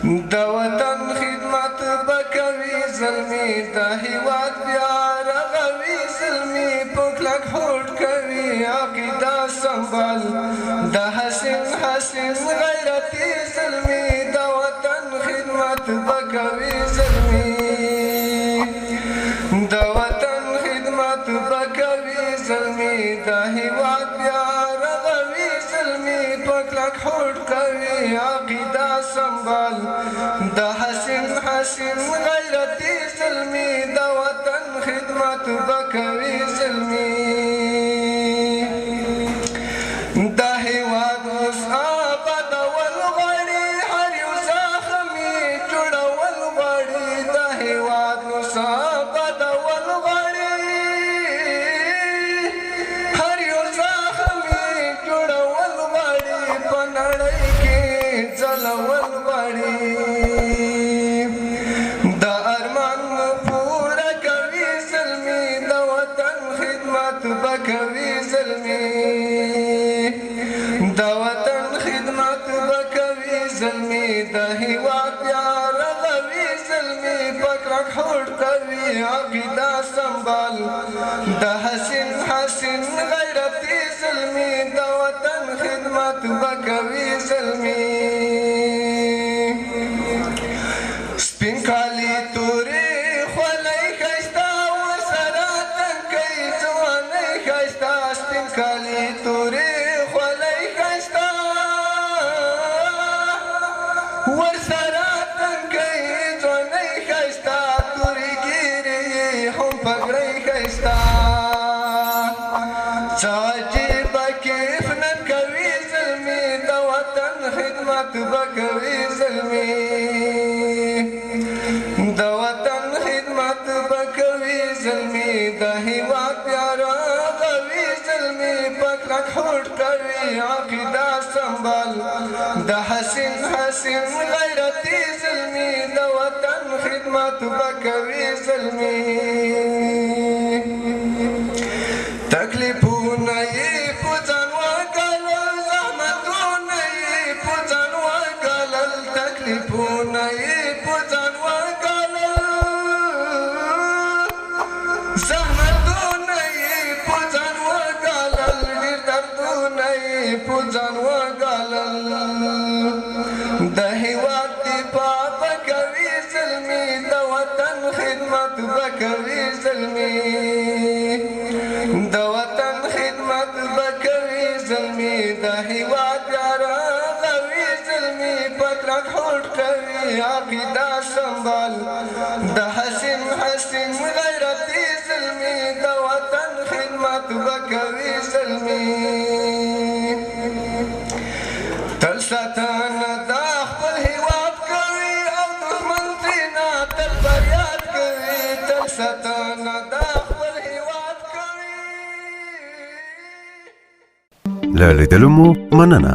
د وطن خدمت بکوي زلمی د هیواد بیا رغوي زلمی پکلک هوډ کوي عقیده سنبال د حسین غیرتی زلمی د وطن خدمت بکوي زلمی د وطن خدمت بکوي زلمی د هیواد بیا رغوي زلمی پکلک هوډ کوي عقیده سنبال د حسین غیرتی زلمی د وطن خدمت بکوي زلمی د هیواد اوس آبادول غواړي هر یو زخم یې جوړول غواړي د هیواد اوس آبادول غواړي هر یو زخم یې جوړول غواړي په نړۍ کې ځلول غواړي د ارمان پوره کوي زلمی د وطن خدمت بکوي زلمی د وطن خدمت بکوي زلمی د هیواد بیا رغوي زلمی پکلک هوډ کوي عقیده سنبال د حسین غیرتی زلمی د وطن خدمت بکوي زلمی سپین کالی تورې خولۍ ښایسته ورسره تنکۍ ځوانۍ ښایسته سپین کالی تورې خولۍ ښایسته ورسره تنکۍ ځوانۍ ښایسته تورې ږیرې هم پګړۍ ښایسته څه عجیبه کیف نن کوي زلمي د وطن خدمت بکوي زلمي د وطن خدمت بکوي زلمی د هیواد بیا رغوي زلمی پکلک هوډ کوي عقیده سنبال د حسین غیرتی زلمی د وطن خدمت بکوي زلمی تکلیفونه یې په ځان وګالل زحمتونه یې په ځان وګالل تکلیفونه یې په ځان پوزان وګالل د هیواد دفاع بکوي زلمی د وطن خدمت بکوي زلمی د وطن خدمت بکوي زلمی د هیواد بیا رغوي زلمی پکلک هوډ کوي عقیده سنبال د حسین غیرتی زلمی د وطن خدمت بکوي زلمی تل ساتنه د خپل هیواد کوي او دښمن ترېنه تل فریاد کوي تل ساتنه د خپل هیواد کوي له لیدلو مو مننه